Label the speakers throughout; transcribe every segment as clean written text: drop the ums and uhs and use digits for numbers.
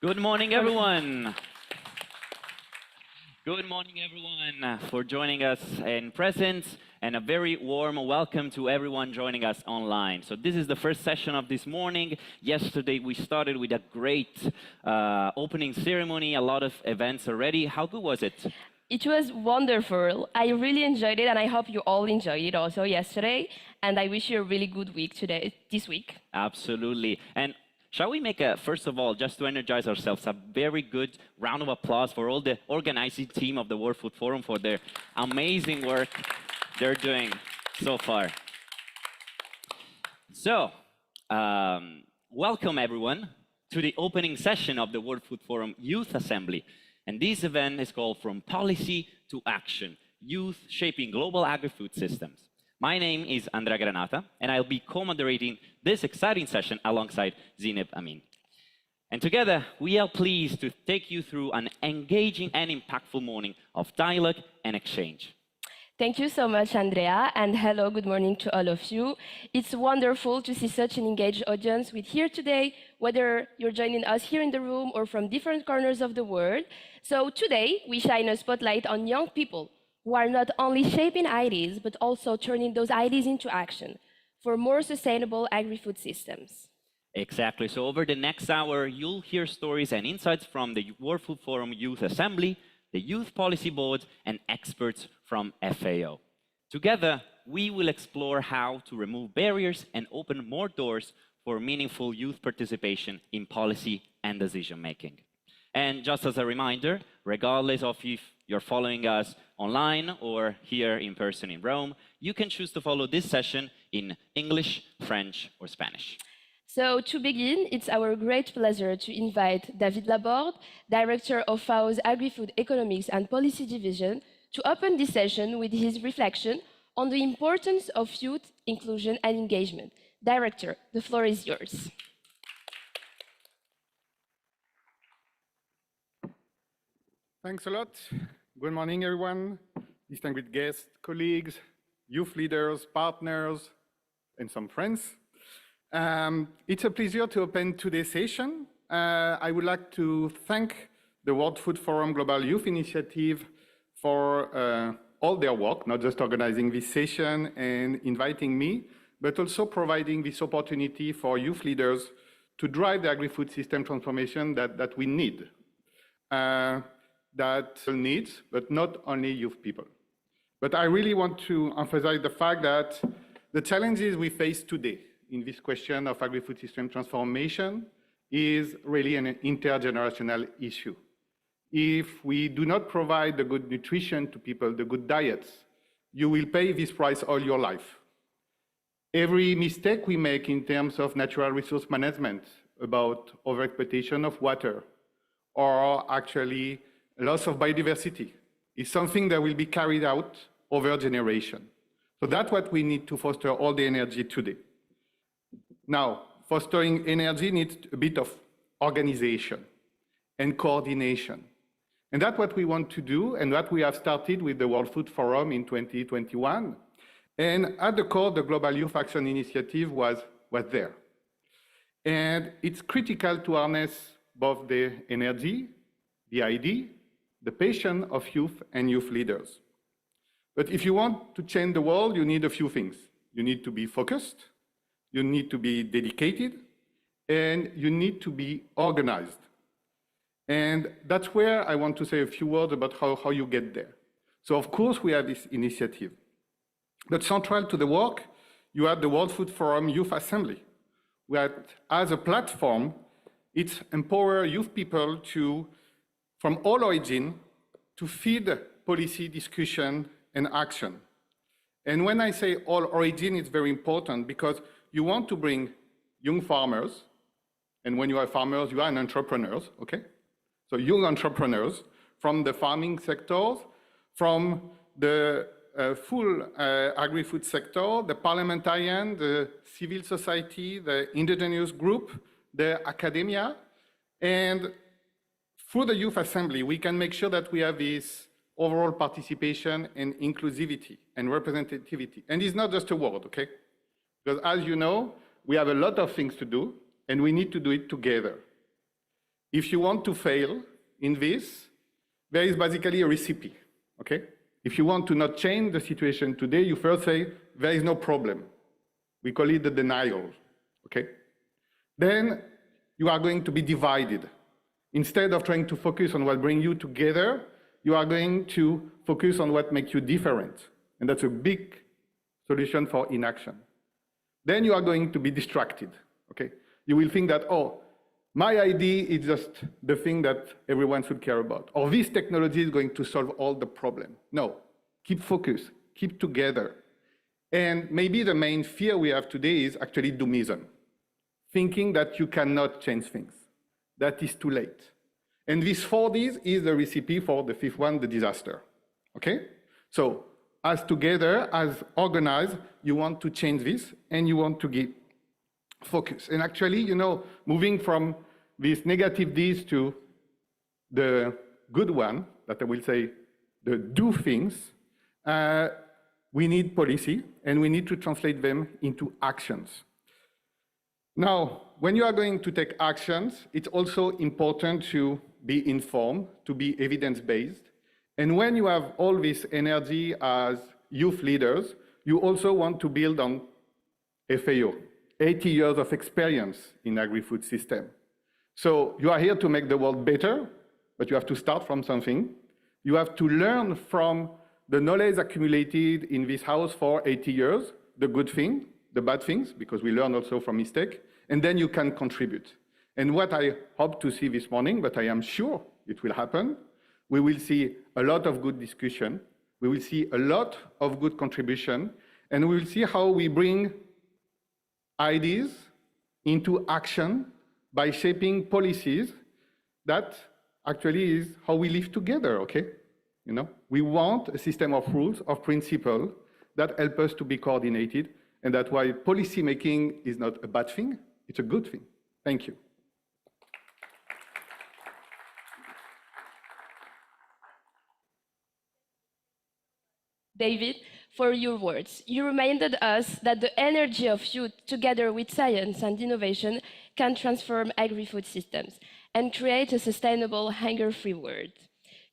Speaker 1: Good morning, everyone. Good morning, everyone, for joining us in presence, and a very warm welcome to everyone joining us online. So this is the first session of this morning. Yesterday, we started with a great opening ceremony, a lot of events already. How good was it?
Speaker 2: It was wonderful. I really enjoyed it, and I hope you all enjoyed it also yesterday. And I wish you a really good week this week.
Speaker 1: Absolutely. And shall we make first of all, just to energize ourselves, a very good round of applause for all the organizing team of the World Food Forum for their amazing work they're doing so far. So, welcome everyone to the opening session of the World Food Forum Youth Assembly. And this event is called From Policy to Action, Youth Shaping Global Agri-Food Systems. My name is Andrea Granata, and I'll be co-moderating this exciting session alongside Zineb Amin. And together, we are pleased to take you through an engaging and impactful morning of dialogue and exchange.
Speaker 2: Thank you so much, Andrea, and hello, good morning to all of you. It's wonderful to see such an engaged audience with here today, whether you're joining us here in the room or from different corners of the world. So today, we shine a spotlight on young people who are not only shaping ideas, but also turning those ideas into action for more sustainable agri-food systems.
Speaker 1: Exactly. So over the next hour, you'll hear stories and insights from the World Food Forum Youth Assembly, the Youth Policy Board, and experts from FAO. Together, we will explore how to remove barriers and open more doors for meaningful youth participation in policy and decision-making. And just as a reminder, regardless of if you're following us online or here in person in Rome, you can choose to follow this session in English, French, or Spanish.
Speaker 2: So to begin, it's our great pleasure to invite David Laborde, Director of FAO's Agri-Food Economics and Policy Division, to open this session with his reflection on the importance of youth inclusion and engagement. Director, the floor is yours.
Speaker 3: Thanks a lot. Good morning, everyone, distinguished guests, colleagues, youth leaders, partners, and some friends. It's a pleasure to open today's session. I would like to thank the World Food Forum Global Youth Initiative for all their work, not just organizing this session and inviting me, but also providing this opportunity for youth leaders to drive the agri-food system transformation that we need. That needs, but not only youth people. But I really want to emphasize the fact that the challenges we face today in this question of agri-food system transformation is really an intergenerational issue. If we do not provide the good nutrition to people, the good diets, you will pay this price all your life. Every mistake we make in terms of natural resource management, about overexploitation of water, or actually loss of biodiversity, is something that will be carried out over generation. So that's what we need to foster all the energy today. Now, fostering energy needs a bit of organization and coordination. And that's what we want to do, and what we have started with the World Food Forum in 2021. And at the core, the Global Youth Action Initiative was there. And it's critical to harness both the energy, the idea, the passion of youth and youth leaders. But if you want to change the world, you need a few things. You need to be focused, you need to be dedicated, and you need to be organized. And that's where I want to say a few words about how you get there. So of course we have this initiative. But central to the work, you have the World Food Forum Youth Assembly, where as a platform, it's empower youth people from all origin to feed policy discussion and action. And when I say all origin, it's very important because you want to bring young farmers, and when you are farmers, you are entrepreneurs, okay? So young entrepreneurs from the farming sectors, from the full agri-food sector, the parliamentarian, the civil society, the indigenous group, the academia, and through the Youth Assembly, we can make sure that we have this overall participation and inclusivity and representativity. And it's not just a word, okay? Because as you know, we have a lot of things to do, and we need to do it together. if you want to fail in this, there is basically a recipe, okay? If you want to not change the situation today, you first say, there is no problem. We call it the denial, okay? Then you are going to be divided. Instead of trying to focus on what brings you together, you are going to focus on what makes you different. And that's a big solution for inaction. Then you are going to be distracted, okay? You will think that, oh, my idea is just the thing that everyone should care about. Or this technology is going to solve all the problem. No, keep focused, keep together. And maybe the main fear we have today is actually doomism, thinking that you cannot change things, that is too late. And this 4Ds is the recipe for the fifth one, the disaster, okay? So as together, as organized, you want to change this and you want to get focus. And actually, you know, moving from these negative Ds to the good one, that I will say, the do things, we need policy and we need to translate them into actions. Now, when you are going to take actions, it's also important to be informed, to be evidence-based. And when you have all this energy as youth leaders, you also want to build on FAO, 80 years of experience in agri-food system. So you are here to make the world better, but you have to start from something. You have to learn from the knowledge accumulated in this house for 80 years, the good thing, the bad things, because we learn also from mistake, and then you can contribute. And what I hope to see this morning, but I am sure it will happen, we will see a lot of good discussion, we will see a lot of good contribution, and we will see how we bring ideas into action by shaping policies that actually is how we live together, okay? You know, we want a system of rules, of principles that help us to be coordinated, and that's why policy making is not a bad thing, it's a good thing. Thank you.
Speaker 2: David, for your words. You reminded us that the energy of youth, together with science and innovation, can transform agri-food systems and create a sustainable, hunger-free world.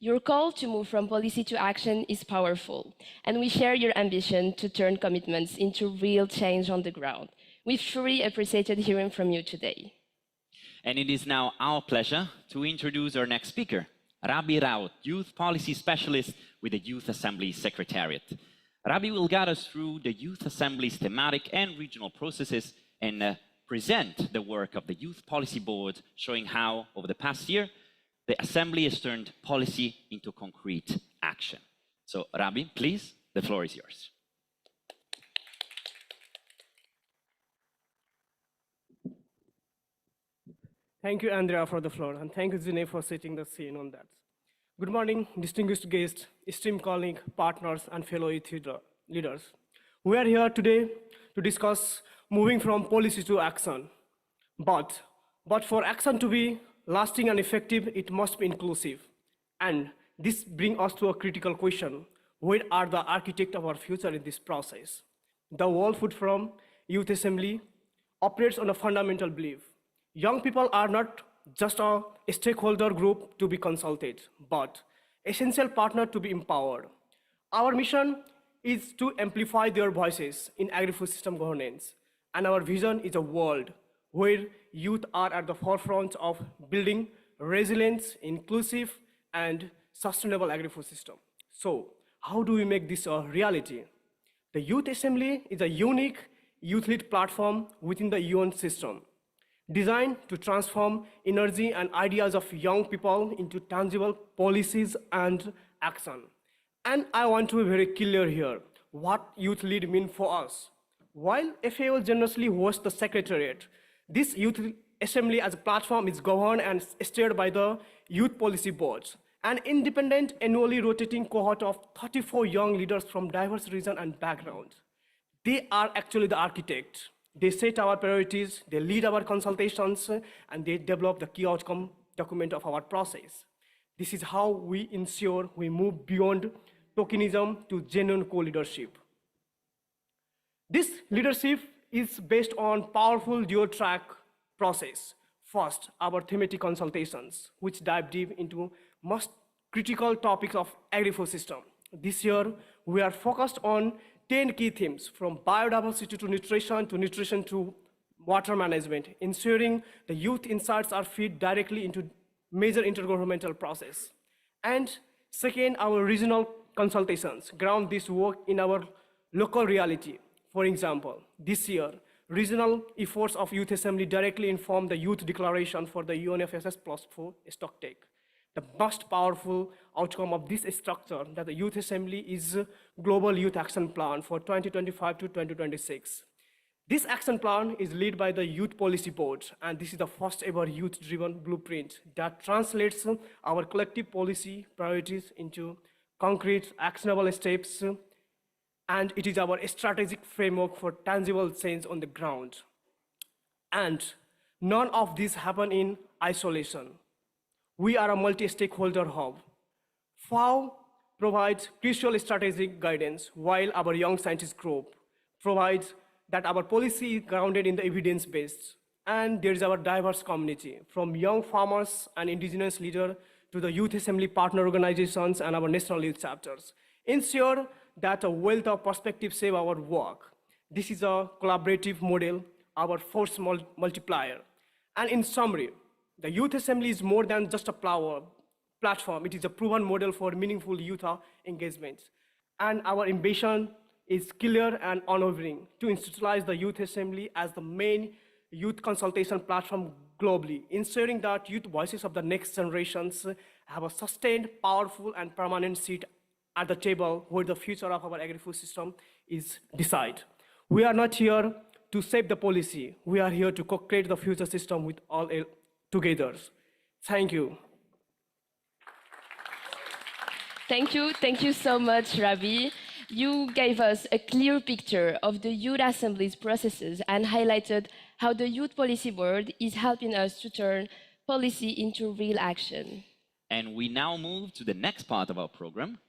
Speaker 2: Your call to move from policy to action is powerful, and we share your ambition to turn commitments into real change on the ground. We've truly appreciated hearing from you today.
Speaker 1: And it is now our pleasure to introduce our next speaker, Rabi Raut, Youth Policy Specialist with the Youth Assembly Secretariat. Rabi will guide us through the Youth Assembly's thematic and regional processes and present the work of the Youth Policy Board, showing how, over the past year, the Assembly has turned policy into concrete action. So, Rabi, please, the floor is yours.
Speaker 4: Thank you, Andrea, for the floor, and thank you, Zine, for setting the scene on that. Good morning, distinguished guests, esteemed colleagues, partners, and fellow youth leaders. We are here today to discuss moving from policy to action. But for action to be lasting and effective, it must be inclusive. And this brings us to a critical question. Where are the architects of our future in this process? The World Food Forum Youth Assembly operates on a fundamental belief. Young people are not just a stakeholder group to be consulted, but essential partner to be empowered. Our mission is to amplify their voices in agri-food system governance, and our vision is a world where youth are at the forefront of building resilient, inclusive, and sustainable agri-food system. So, how do we make this a reality? The Youth Assembly is a unique youth-led platform within the UN system, designed to transform energy and ideas of young people into tangible policies and action. And I want to be very clear here, what youth lead mean for us. While FAO generously hosts the Secretariat, this Youth Assembly as a platform is governed and steered by the Youth Policy Boards, an independent, annually rotating cohort of 34 young leaders from diverse regions and backgrounds. They are actually the architects. They set our priorities, they lead our consultations, and they develop the key outcome document of our process. This is how we ensure we move beyond tokenism to genuine co-leadership. This leadership is based on powerful dual-track process. First, our thematic consultations, which dive deep into most critical topics of agri-food system. This year, we are focused on 10 key themes, from biodiversity to nutrition to water management, ensuring the youth insights are fed directly into major intergovernmental process. And second, our regional consultations ground this work in our local reality. For example, this year, regional efforts of Youth Assembly directly inform the Youth Declaration for the UNFSS+4 stocktake. The most powerful outcome of this structure that the Youth Assembly is Global Youth Action Plan for 2025 to 2026. This action plan is led by the Youth Policy Board, and this is the first ever youth-driven blueprint that translates our collective policy priorities into concrete, actionable steps, and it is our strategic framework for tangible change on the ground. And none of this happen in isolation. We are a multi-stakeholder hub. FAO provides crucial strategic guidance, while our young scientist group provides that our policy is grounded in the evidence-based. And there is our diverse community, from young farmers and indigenous leaders to the Youth Assembly partner organizations and our national youth chapters. Ensure that a wealth of perspectives shape our work. This is a collaborative model, our force multiplier. And in summary, the Youth Assembly is more than just a platform. It is a proven model for meaningful youth engagement. And our ambition is clear and unwavering: to institutionalize the Youth Assembly as the main youth consultation platform globally, ensuring that youth voices of the next generations have a sustained, powerful, and permanent seat at the table where the future of our agri-food system is decided. We are not here to shape the policy. We are here to co-create the future system with all together. Thank you.
Speaker 2: Thank you so much, Ravi. You gave us a clear picture of the Youth Assembly's processes and highlighted how the Youth Policy Board is helping us to turn policy into real action.
Speaker 1: And we now move to the next part of our program,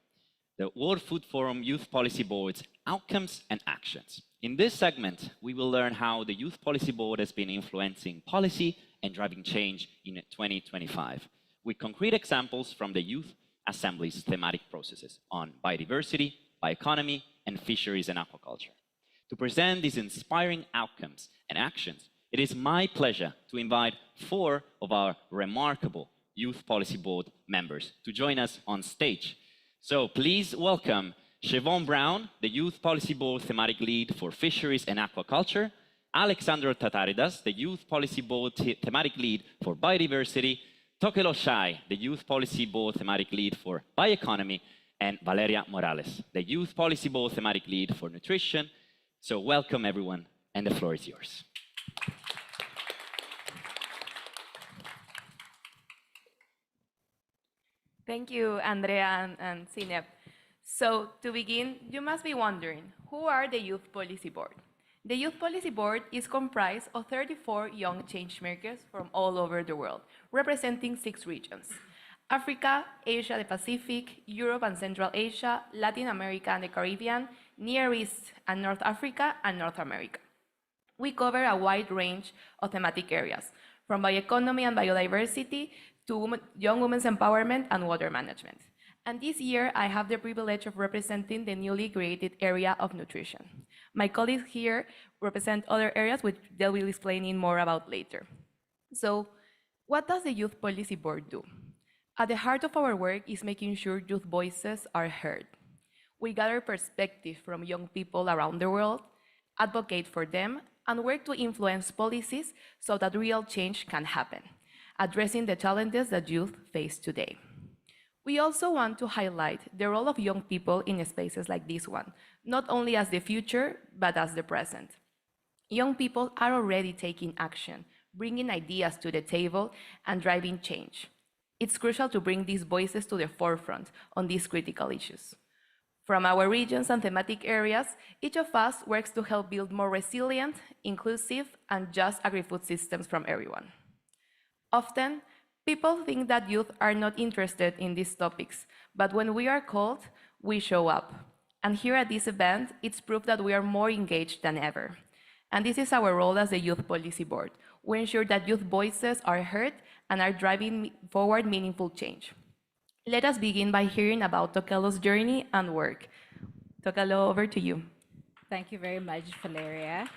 Speaker 1: the World Food Forum Youth Policy Board's outcomes and actions. In this segment, we will learn how the Youth Policy Board has been influencing policy and driving change in 2025, with concrete examples from the Youth Assembly's thematic processes on biodiversity, bioeconomy, and fisheries and aquaculture. To present these inspiring outcomes and actions, it is my pleasure to invite 4 of our remarkable Youth Policy Board members to join us on stage. So please welcome Siobhan Brown, the Youth Policy Board Thematic Lead for Fisheries and Aquaculture, Alexandro Tataridas, the Youth Policy Board Thematic Lead for Biodiversity, Tokelo Shai, the Youth Policy Board Thematic Lead for Bioeconomy, and Valeria Morales, the Youth Policy Board Thematic Lead for Nutrition. So welcome everyone, and the floor is yours.
Speaker 5: Thank you, Andrea and Zineb. So to begin, you must be wondering, who are the Youth Policy Board? The Youth Policy Board is comprised of 34 young changemakers from all over the world, representing 6 regions: Africa, Asia, the Pacific, Europe and Central Asia, Latin America and the Caribbean, Near East and North Africa, and North America. We cover a wide range of thematic areas, from bioeconomy and biodiversity to young women's empowerment and water management. And this year, I have the privilege of representing the newly created area of nutrition. My colleagues here represent other areas, which they will explain more about later. So, what does the Youth Policy Board do? At the heart of our work is making sure youth voices are heard. We gather perspective from young people around the world, advocate for them, and work to influence policies so that real change can happen, addressing the challenges that youth face today. We also want to highlight the role of young people in spaces like this one, not only as the future, but as the present. Young people are already taking action, bringing ideas to the table, and driving change. It's crucial to bring these voices to the forefront on these critical issues. From our regions and thematic areas, each of us works to help build more resilient, inclusive, and just agri-food systems from everyone. Often, people think that youth are not interested in these topics, but when we are called, we show up. And here at this event, it's proof that we are more engaged than ever. And this is our role as the Youth Policy Board. We ensure that youth voices are heard and are driving forward meaningful change. Let us begin by hearing about Tokelo's journey and work. Tokelo, over to you.
Speaker 6: Thank you very much, Valeria.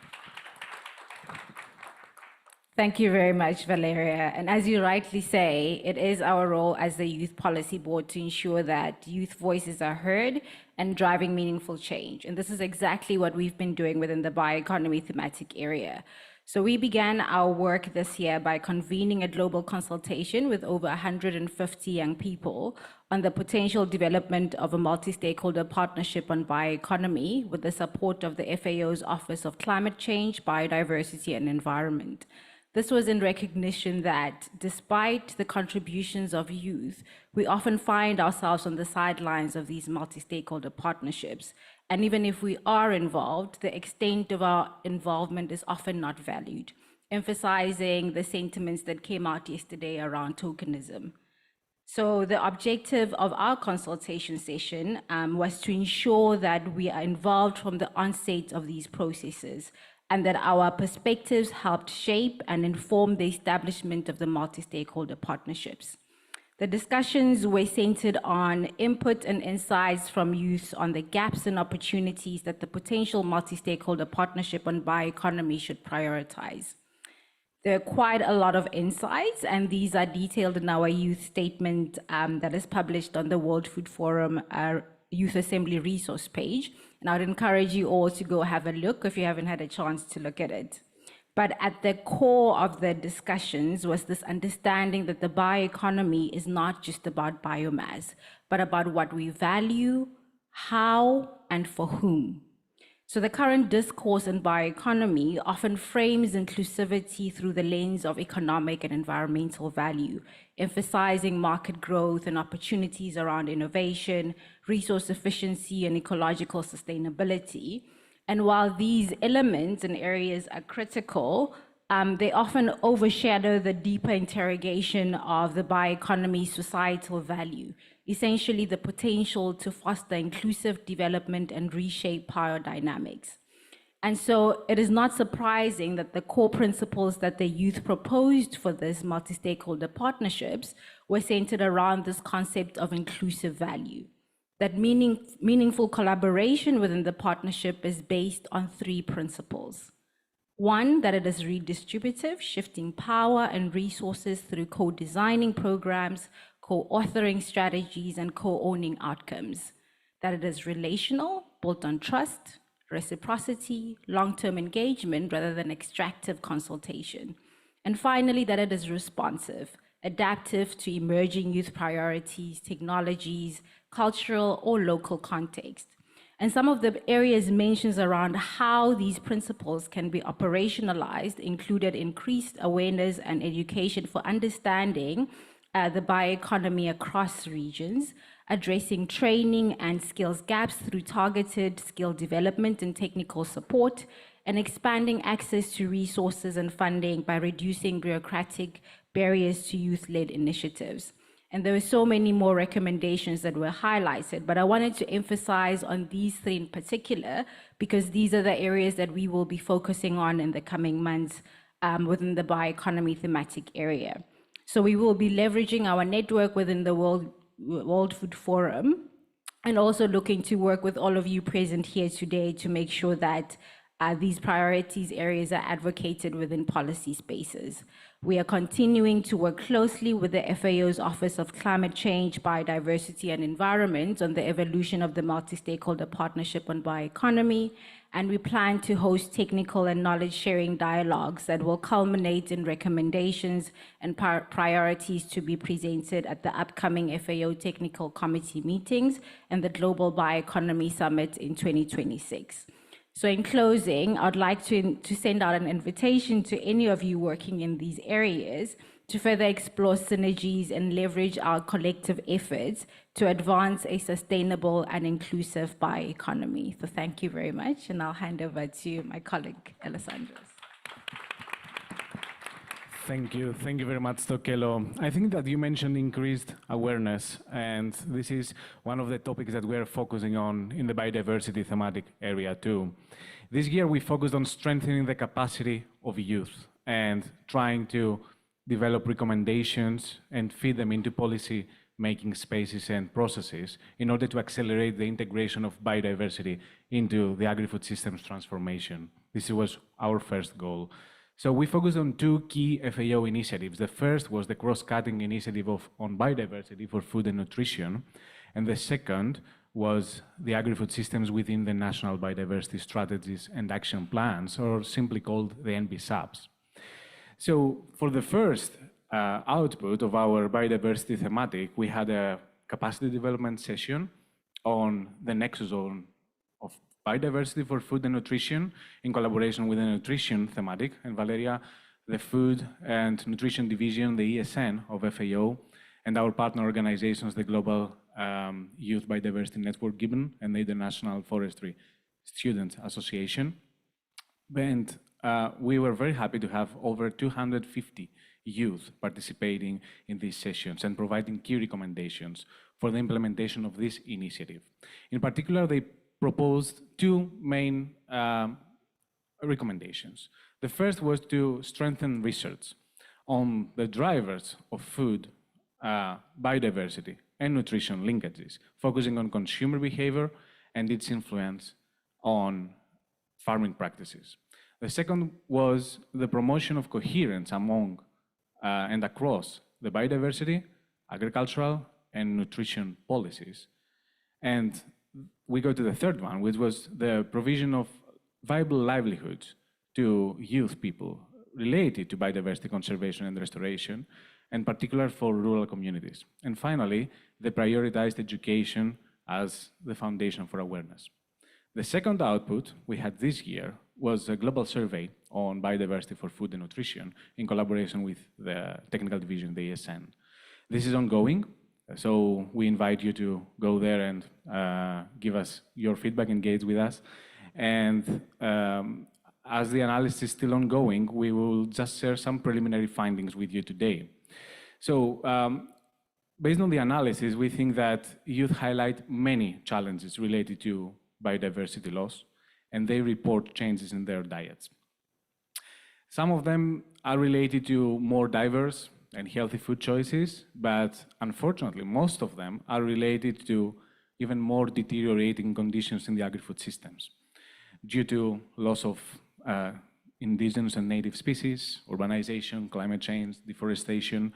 Speaker 6: Thank you very much, Valeria. And as you rightly say, it is our role as the Youth Policy Board to ensure that youth voices are heard and driving meaningful change. And this is exactly what we've been doing within the bioeconomy thematic area. So we began our work this year by convening a global consultation with over 150 young people on the potential development of a multi-stakeholder partnership on bioeconomy with the support of the FAO's Office of Climate Change, Biodiversity and Environment. This was in recognition that despite the contributions of youth, we often find ourselves on the sidelines of these multi-stakeholder partnerships. And even if we are involved, the extent of our involvement is often not valued, emphasizing the sentiments that came out yesterday around tokenism. So the objective of our consultation session was to ensure that we are involved from the onset of these processes, and that our perspectives helped shape and inform the establishment of the multi-stakeholder partnerships. The discussions were centered on input and insights from youth on the gaps and opportunities that the potential multi-stakeholder partnership on bioeconomy should prioritize. There are quite a lot of insights, and these are detailed in our youth statement that is published on the World Food Forum Youth Assembly resource page. And I'd encourage you all to go have a look if you haven't had a chance to look at it. But at the core of the discussions was this understanding that the bioeconomy is not just about biomass, but about what we value, how, and for whom. So the current discourse in bioeconomy often frames inclusivity through the lens of economic and environmental value, emphasizing market growth and opportunities around innovation, resource efficiency, and ecological sustainability. And while these elements and areas are critical, they often overshadow the deeper interrogation of the bioeconomy's societal value, essentially the potential to foster inclusive development and reshape power dynamics. And so it is not surprising that the core principles that the youth proposed for this multi-stakeholder partnerships were centered around this concept of inclusive value. That meaningful collaboration within the partnership is based on three principles. One, that it is redistributive, shifting power and resources through co-designing programs, co-authoring strategies, and co-owning outcomes. That it is relational, built on trust, reciprocity, long-term engagement rather than extractive consultation. And finally, that it is responsive, adaptive to emerging youth priorities, technologies, cultural or local context. And some of the areas mentioned around how these principles can be operationalized included increased awareness and education for understanding the bioeconomy across regions, addressing training and skills gaps through targeted skill development and technical support, and expanding access to resources and funding by reducing bureaucratic barriers to youth-led initiatives. And there were so many more recommendations that were highlighted, but I wanted to emphasize on these three in particular, because these are the areas that we will be focusing on in the coming months within the bioeconomy thematic area. So we will be leveraging our network within the World Food Forum, and also looking to work with all of you present here today to make sure that these priorities areas are advocated within policy spaces. We are continuing to work closely with the FAO's Office of Climate Change, Biodiversity and Environment on the evolution of the multi-stakeholder partnership on bioeconomy, and we plan to host technical and knowledge-sharing dialogues that will culminate in recommendations and priorities to be presented at the upcoming FAO Technical Committee meetings and the Global Bioeconomy Summit in 2026. So in closing, I'd like to send out an invitation to any of you working in these areas to further explore synergies and leverage our collective efforts to advance a sustainable and inclusive bioeconomy. So thank you very much, and I'll hand over to my colleague, Alessandro.
Speaker 7: Thank you very much, Tokelo. I think that you mentioned increased awareness, and this is one of the topics that we're focusing on in the biodiversity thematic area too. This year we focused on strengthening the capacity of youth, and trying to develop recommendations and feed them into policy making spaces and processes in order to accelerate the integration of biodiversity into the agri-food systems transformation. This was our first goal. So we focused on two key FAO initiatives. The first was the cross-cutting initiative on biodiversity for food and nutrition, and the second was the agri-food systems within the national biodiversity strategies and action plans, or simply called the NBSAPs. So for the first output of our biodiversity thematic, we had a capacity development session on the nexus zone of biodiversity for food and nutrition in collaboration with the nutrition thematic, and Valeria, the food and nutrition division, the ESN of FAO, and our partner organizations, the Global Youth Biodiversity Network Gibbon and the International Forestry Students Association. And we were very happy to have over 250 youth participating in these sessions and providing key recommendations for the implementation of this initiative. In particular, they proposed two main recommendations. The first was to strengthen research on the drivers of food, biodiversity, and nutrition linkages, focusing on consumer behavior and its influence on farming practices. The second was the promotion of coherence among and across the biodiversity, agricultural, and nutrition policies. And we go to the third one, which was the provision of viable livelihoods to youth people related to biodiversity conservation and restoration, in particular for rural communities. And finally, they prioritized education as the foundation for awareness. The second output we had this year was a global survey on biodiversity for food and nutrition in collaboration with the technical division, the ESN. This is ongoing, so we invite you to go there and give us your feedback, engage with us. And as the analysis is still ongoing, we will just share some preliminary findings with you today. So based on the analysis, we think that youth highlight many challenges related to biodiversity loss, and they report changes in their diets. Some of them are related to more diverse and healthy food choices, but unfortunately, most of them are related to even more deteriorating conditions in the agri-food systems due to loss of indigenous and native species, urbanization, climate change, deforestation,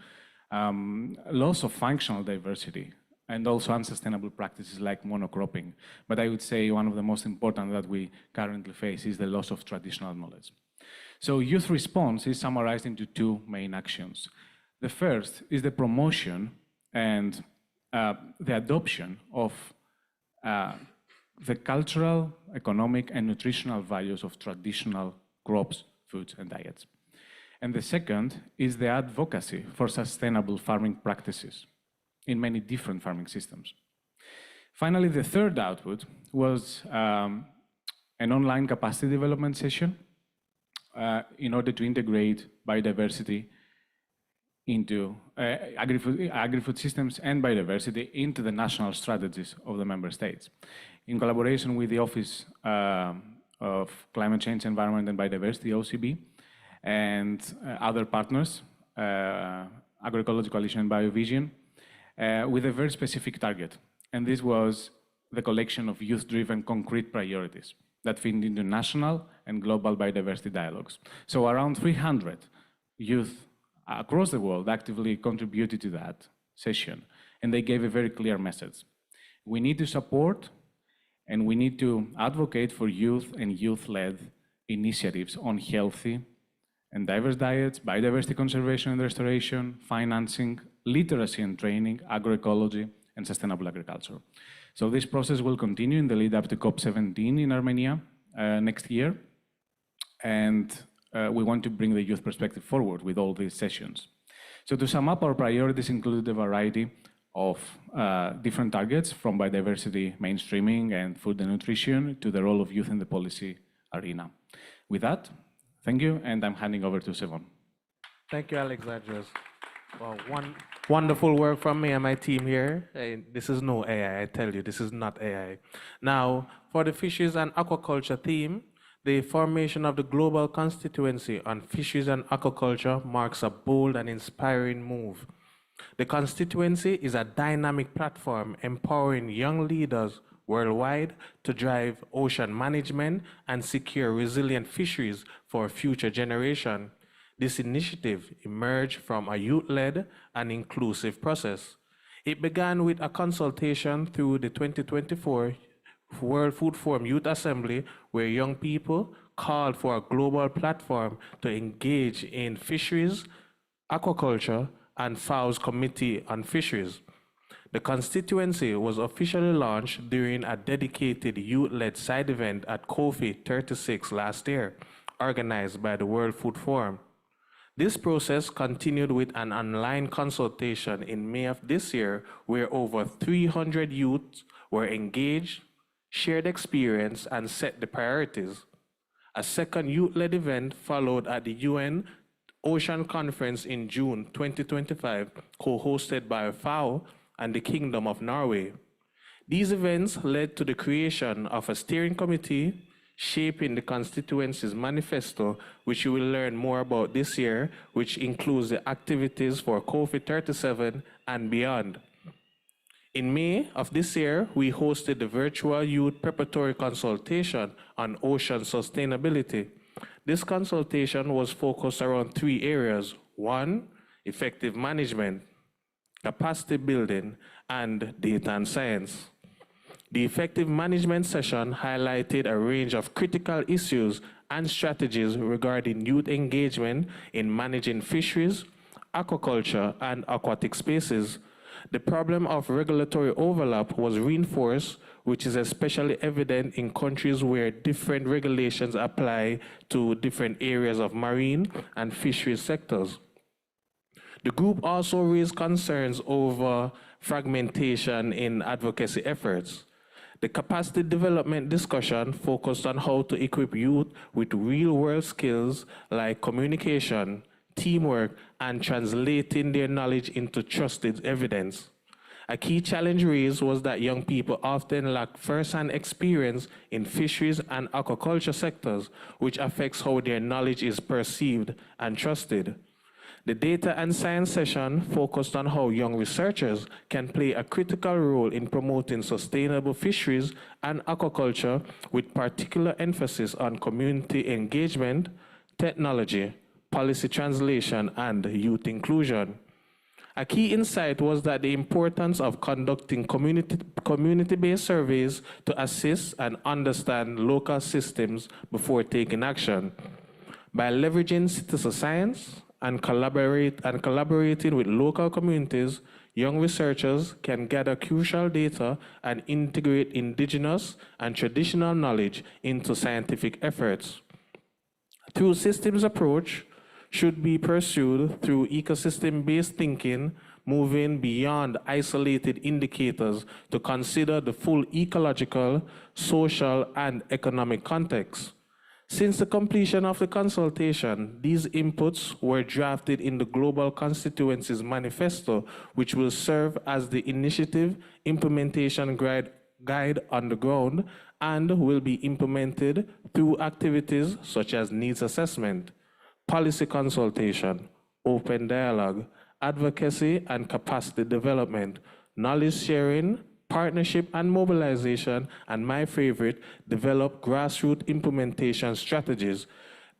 Speaker 7: loss of functional diversity, and also unsustainable practices like monocropping. But I would say one of the most important that we currently face is the loss of traditional knowledge. So youth response is summarized into two main actions. The first is the promotion and the adoption of the cultural, economic, and nutritional values of traditional crops, foods, and diets. And the second is the advocacy for sustainable farming practices in many different farming systems. Finally, the third output was an online capacity development session in order to integrate biodiversity into agri-food systems and biodiversity into the national strategies of the member states. In collaboration with the Office of Climate Change, Environment and Biodiversity, OCB, and other partners, Agroecology Coalition and BioVision, with a very specific target. And this was the collection of youth-driven concrete priorities that fit into national and global biodiversity dialogues. So around 300 youth across the world actively contributed to that session, and they gave a very clear message. We need to support and we need to advocate for youth and youth-led initiatives on healthy and diverse diets, biodiversity conservation and restoration, financing, literacy and training, agroecology, and sustainable agriculture. So this process will continue in the lead up to COP17 in Armenia next year. And we want to bring the youth perspective forward with all these sessions. So to sum up, our priorities include a variety of different targets, from biodiversity mainstreaming and food and nutrition to the role of youth in the policy arena. With that, thank you, and I'm handing over to Sevon.
Speaker 8: Thank you, Alexandros. Well, wonderful work from me and my team here. This is no AI, I tell you, this is not AI. Now, for the fishes and aquaculture theme, The formation of the Global Constituency on Fisheries and Aquaculture marks a bold and inspiring move. The constituency is a dynamic platform empowering young leaders worldwide to drive ocean management and secure resilient fisheries for future generations. This initiative emerged from a youth-led and inclusive process. It began with a consultation through the 2024 World Food Forum Youth Assembly, where young people called for a global platform to engage in fisheries, aquaculture, and FAO's Committee on Fisheries. The constituency was officially launched during a dedicated youth-led side event at Kofi 36 last year, organized by the World Food Forum. This process continued with an online consultation in May of this year, where over 300 youths were engaged, shared experience, and set the priorities. A second youth-led event followed at the UN Ocean Conference in June 2025, co-hosted by FAO and the Kingdom of Norway. These events led to the creation of a steering committee shaping the constituency's manifesto, which you will learn more about this year, which includes the activities for Kofi 37 and beyond. In May of this year, we hosted the virtual youth preparatory consultation on ocean sustainability. This consultation was focused around 3 areas. 1, effective management, capacity building, and data and science. The effective management session highlighted a range of critical issues and strategies regarding youth engagement in managing fisheries, aquaculture, and aquatic spaces. The problem of regulatory overlap was reinforced, which is especially evident in countries where different regulations apply to different areas of marine and fisheries sectors. The group also raised concerns over fragmentation in advocacy efforts. The capacity development discussion focused on how to equip youth with real-world skills like communication, teamwork, and translating their knowledge into trusted evidence. A key challenge raised was that young people often lack first-hand experience in fisheries and aquaculture sectors, which affects how their knowledge is perceived and trusted. The data and science session focused on how young researchers can play a critical role in promoting sustainable fisheries and aquaculture, with particular emphasis on community engagement, technology, policy translation, and youth inclusion. A key insight was that the importance of conducting community-based surveys to assist and understand local systems before taking action. By leveraging citizen science and collaborating with local communities, young researchers can gather crucial data and integrate indigenous and traditional knowledge into scientific efforts. Through systems approach should be pursued through ecosystem-based thinking, moving beyond isolated indicators to consider the full ecological, social, and economic context. Since the completion of the consultation, these inputs were drafted in the Global Constituency's manifesto, which will serve as the initiative implementation guide on the ground and will be implemented through activities such as needs assessment, policy consultation, open dialogue, advocacy and capacity development, knowledge sharing, partnership and mobilization, and my favorite, develop grassroots implementation strategies.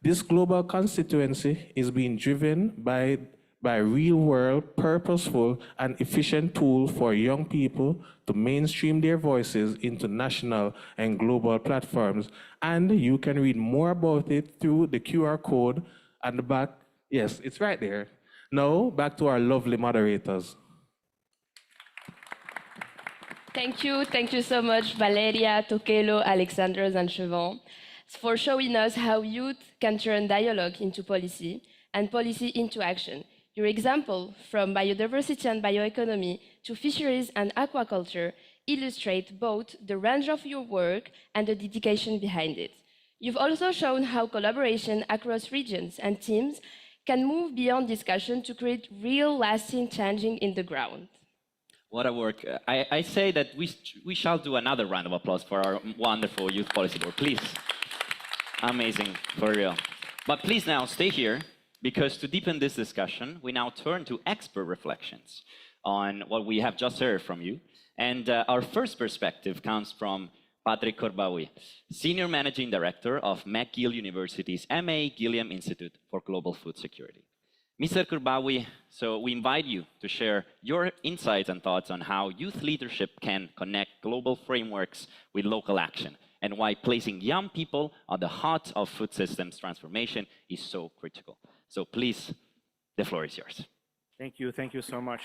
Speaker 8: This global constituency is being driven by real-world, purposeful, and efficient tools for young people to mainstream their voices into national and global platforms. And you can read more about it through the QR code at the back. Yes, it's right there. Now, back to our lovely moderators.
Speaker 2: Thank you so much, Valeria, Tokelo, Alexandros, and Chevron, for showing us how youth can turn dialogue into policy and policy into action. Your example, from biodiversity and bioeconomy to fisheries and aquaculture, illustrate both the range of your work and the dedication behind it. You've also shown how collaboration across regions and teams can move beyond discussion to create real, lasting changing in the ground.
Speaker 1: What a work. I say that we shall do another round of applause for our wonderful Youth Policy Board, please. Amazing, for real. But please now stay here, because to deepen this discussion, we now turn to expert reflections on what we have just heard from you. And our first perspective comes from Patrick Corbaoui, Senior Managing Director of McGill University's MA Gilliam Institute for Global Food Security. Mr. Corbaoui, so we invite you to share your insights and thoughts on how youth leadership can connect global frameworks with local action, and why placing young people at the heart of food systems transformation is so critical. So please, the floor is yours.
Speaker 9: Thank you so much.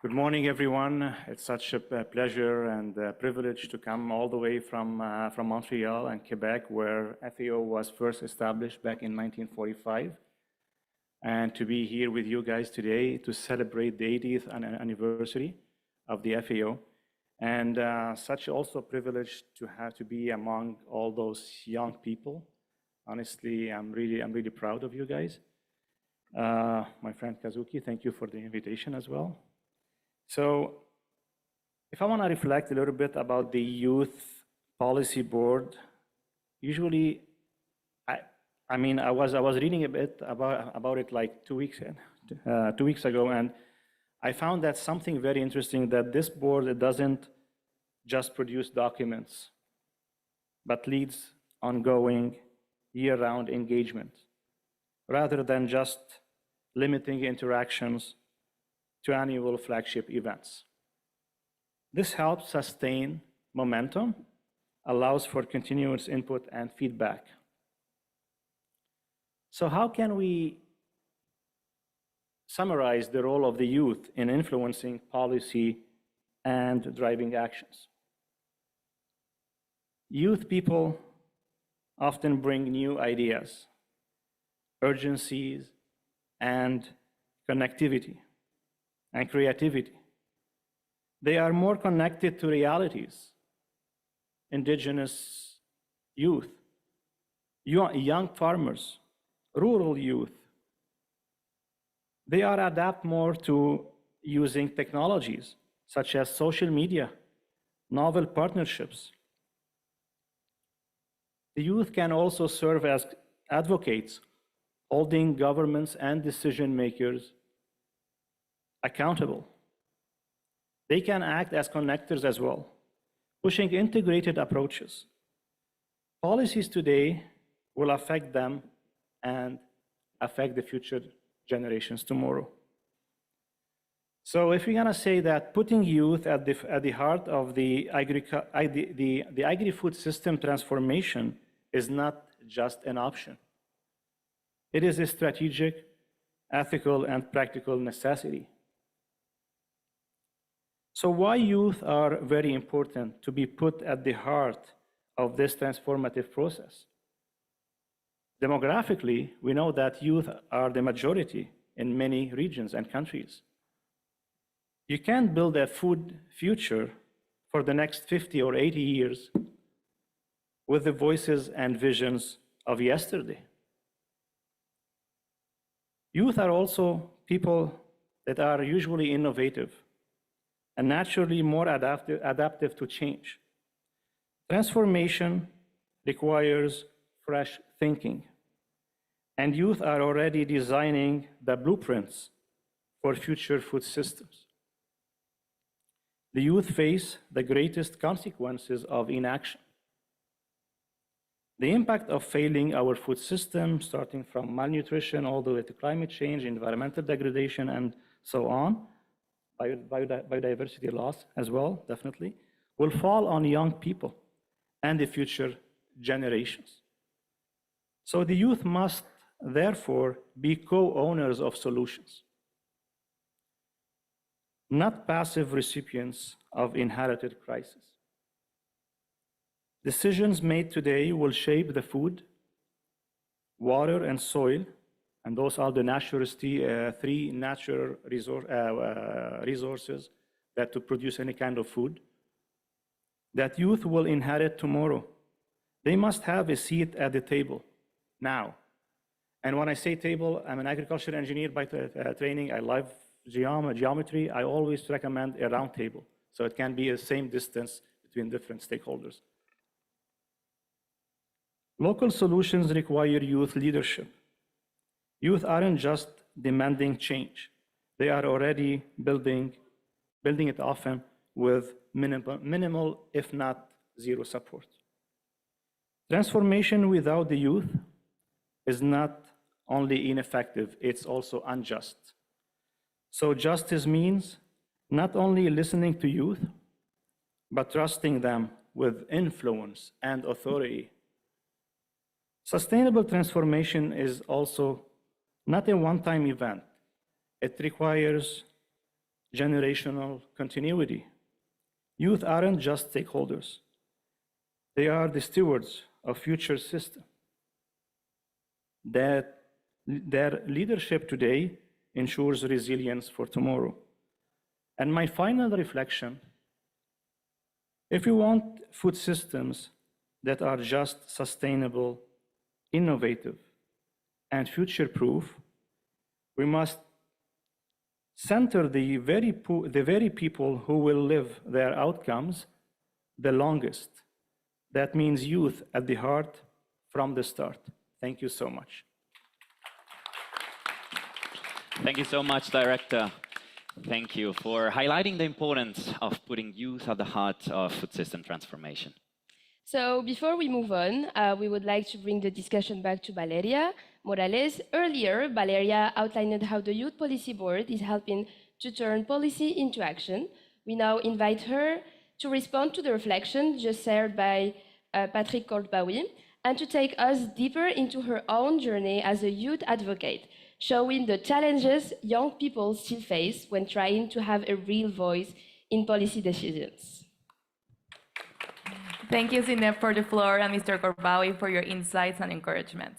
Speaker 9: Good morning, everyone. It's such a pleasure and a privilege to come all the way from Montreal and Quebec, where FAO was first established back in 1945, and to be here with you guys today to celebrate the 80th anniversary of the FAO. And such also a privilege to have to be among all those young people. Honestly, I'm really proud of you guys. My friend Kazuki, thank you for the invitation as well. So if I want to reflect a little bit about the Youth Policy Board, usually, I was reading a bit about it like 2 weeks ago, and I found that something very interesting, that this board, it doesn't just produce documents, but leads ongoing year-round engagement, rather than just limiting interactions to annual flagship events. This helps sustain momentum, allows for continuous input and feedback. So how can we summarize the role of the youth in influencing policy and driving actions? Youth people often bring new ideas, urgencies, and connectivity and creativity. They are more connected to realities. Indigenous youth, young farmers, rural youth. They are adapt more to using technologies such as social media, novel partnerships. The youth can also serve as advocates, holding governments and decision makers accountable. They can act as connectors as well, pushing integrated approaches. Policies today will affect them and affect the future generations tomorrow. So if we're gonna say that putting youth at the heart of the agri-food system transformation is not just an option. It is a strategic, ethical, and practical necessity. So why youth are very important to be put at the heart of this transformative process? Demographically, we know that youth are the majority in many regions and countries. You can't build a food future for the next 50 or 80 years with the voices and visions of yesterday. Youth are also people that are usually innovative and naturally more adaptive to change. Transformation requires fresh thinking, and youth are already designing the blueprints for future food systems. The youth face the greatest consequences of inaction. The impact of failing our food system, starting from malnutrition all the way to climate change, environmental degradation, and so on, biodiversity loss as well, definitely, will fall on young people and the future generations. So the youth must therefore be co-owners of solutions, not passive recipients of inherited crisis. Decisions made today will shape the food, water, and soil, and those are the three natural resources that to produce any kind of food, that youth will inherit tomorrow. They must have a seat at the table now. And when I say table, I'm an agricultural engineer by training. I love geometry. I always recommend a round table, so it can be the same distance between different stakeholders. Local solutions require youth leadership. Youth aren't just demanding change. They are already building it often with minimal, if not zero support. Transformation without the youth is not only ineffective, it's also unjust. So justice means not only listening to youth, but trusting them with influence and authority. Sustainable transformation is also not a one-time event. It requires generational continuity. Youth aren't just stakeholders. They are the stewards of future systems. That their leadership today ensures resilience for tomorrow. And my final reflection, if we want food systems that are just sustainable, innovative, and future-proof, we must center the very people who will live their outcomes the longest. That means youth at the heart from the start. Thank you so much.
Speaker 1: Thank you so much, Director. Thank you for highlighting the importance of putting youth at the heart of food system transformation.
Speaker 2: So before we move on, we would like to bring the discussion back to Valeria Morales. Earlier, Valeria outlined how the Youth Policy Board is helping to turn policy into action. We now invite her to respond to the reflection just shared by Patrick Courtbaoui and to take us deeper into her own journey as a youth advocate, showing the challenges young people still face when trying to have a real voice in policy decisions.
Speaker 5: Thank you, Zineb, for the floor, and Mr. Courtbaoui for your insights and encouragement.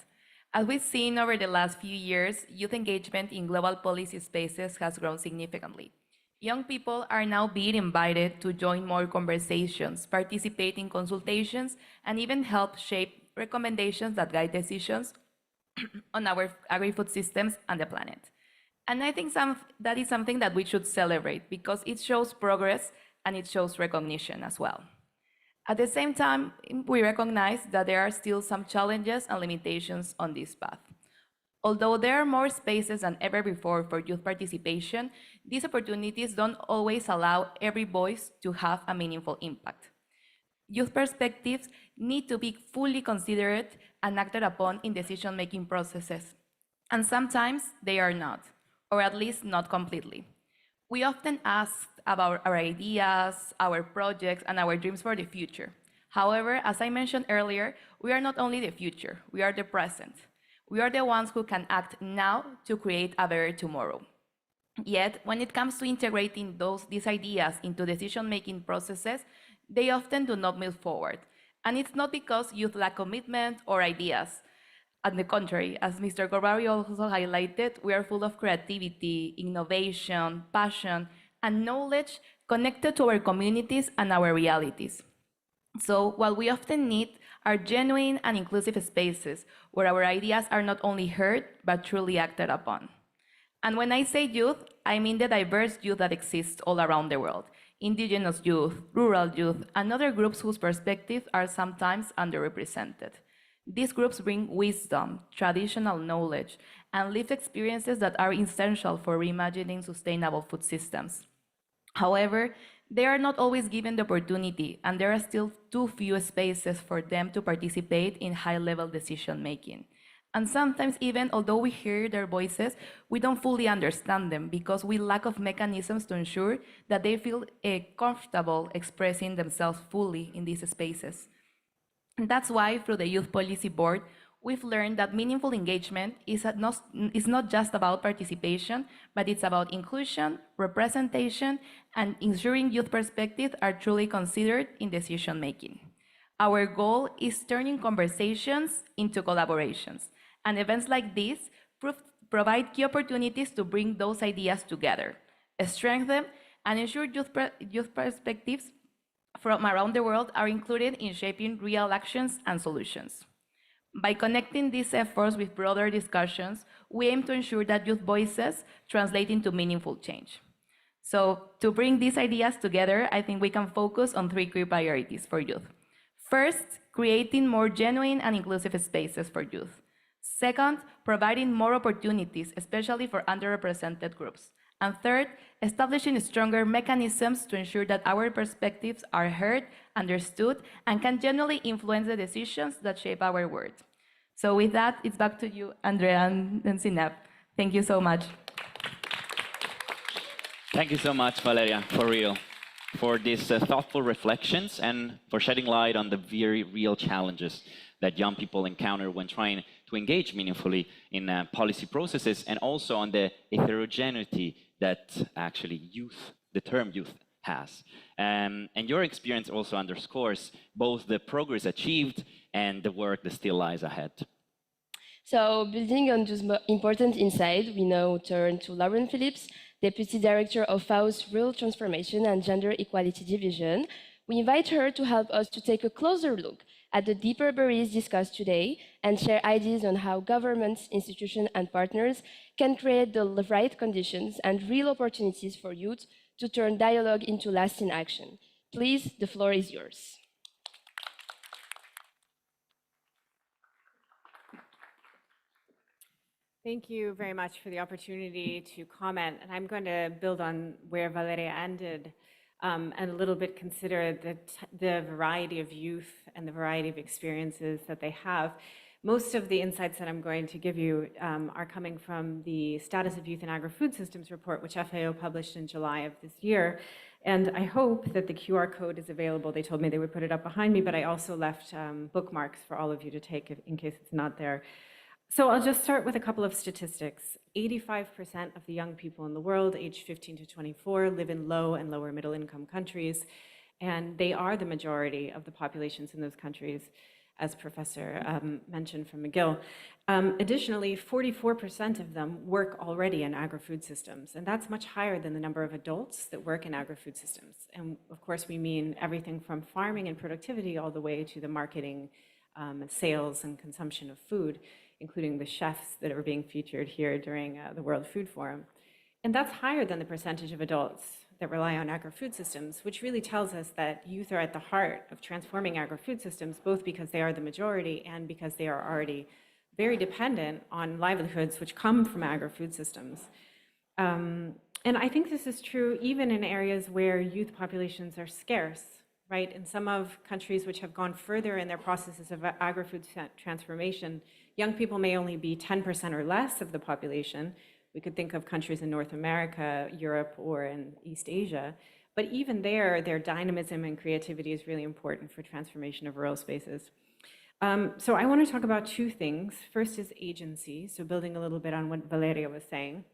Speaker 5: As we've seen over the last few years, youth engagement in global policy spaces has grown significantly. Young people are now being invited to join more conversations, participate in consultations, and even help shape recommendations that guide decisions on our agri-food systems and the planet. And I think that is something that we should celebrate because it shows progress and it shows recognition as well. At the same time, we recognize that there are still some challenges and limitations on this path. Although there are more spaces than ever before for youth participation, these opportunities don't always allow every voice to have a meaningful impact. Youth perspectives need to be fully considered and acted upon in decision-making processes, and sometimes they are not, or at least not completely. We often ask about our ideas, our projects, and our dreams for the future. However, as I mentioned earlier, we are not only the future, we are the present. We are the ones who can act now to create a better tomorrow. Yet, when it comes to integrating these ideas into decision-making processes, they often do not move forward. And it's not because youth lack commitment or ideas. On the contrary, as Mr. Courtbaoui also highlighted, we are full of creativity, innovation, passion, and knowledge connected to our communities and our realities. So what we often need are genuine and inclusive spaces where our ideas are not only heard, but truly acted upon. And when I say youth, I mean the diverse youth that exists all around the world. Indigenous youth, rural youth, and other groups whose perspectives are sometimes underrepresented. These groups bring wisdom, traditional knowledge, and lived experiences that are essential for reimagining sustainable food systems. However, they are not always given the opportunity, and there are still too few spaces for them to participate in high-level decision-making. And sometimes even, although we hear their voices, we don't fully understand them because we lack of mechanisms to ensure that they feel comfortable expressing themselves fully in these spaces. And that's why, through the Youth Policy Board, we've learned that meaningful engagement is not just about participation, but it's about inclusion, representation, and ensuring youth perspectives are truly considered in decision-making. Our goal is turning conversations into collaborations, and events like this provide key opportunities to bring those ideas together, strengthen them, and ensure youth perspectives from around the world are included in shaping real actions and solutions. By connecting these efforts with broader discussions, we aim to ensure that youth voices translate into meaningful change. So to bring these ideas together, I think we can focus on three key priorities for youth. First, creating more genuine and inclusive spaces for youth. Second, providing more opportunities, especially for underrepresented groups. And third, establishing stronger mechanisms to ensure that our perspectives are heard, understood, and can genuinely influence the decisions that shape our world. So with that, it's back to you, Andrea and Sinep. Thank you so much.
Speaker 1: Thank you so much, Valeria, for real, for these thoughtful reflections and for shedding light on the very real challenges that young people encounter when trying to engage meaningfully in policy processes, and also on the heterogeneity that actually the term youth has. And your experience also underscores both the progress achieved and the work that still lies ahead.
Speaker 2: So, building on this important insight, we now turn to Lauren Phillips, Deputy Director of FAO's Rural Transformation and Gender Equality Division. We invite her to help us to take a closer look at the deeper barriers discussed today and share ideas on how governments, institutions, and partners can create the right conditions and real opportunities for youth to turn dialogue into lasting action. Please, the floor is yours.
Speaker 10: Thank you very much for the opportunity to comment. And I'm going to build on where Valeria ended and a little bit consider the variety of youth and the variety of experiences that they have. Most of the insights that I'm going to give you are coming from the Status of Youth in Agri-Food Systems report, which FAO published in July of this year. And I hope that the QR code is available. They told me they would put it up behind me, but I also left bookmarks for all of you to take in case it's not there. So I'll just start with a couple of statistics. 85% of the young people in the world, aged 15 to 24, live in low and lower middle income countries, and they are the majority of the populations in those countries, as Professor mentioned from McGill. Additionally, 44% of them work already in agri-food systems, and that's much higher than the number of adults that work in agri-food systems. And of course, we mean everything from farming and productivity all the way to the marketing, sales, and consumption of food, including the chefs that are being featured here during the World Food Forum. And that's higher than the percentage of adults that rely on agri-food systems, which really tells us that youth are at the heart of transforming agri-food systems, both because they are the majority and because they are already very dependent on livelihoods which come from agri-food systems. And I think this is true even in areas where youth populations are scarce, right? In some of countries which have gone further in their processes of agri-food transformation, young people may only be 10% or less of the population. We could think of countries in North America, Europe, or in East Asia. But even there, their dynamism and creativity is really important for transformation of rural spaces. So I want to talk about two things. First is agency, so building a little bit on what Valeria was saying.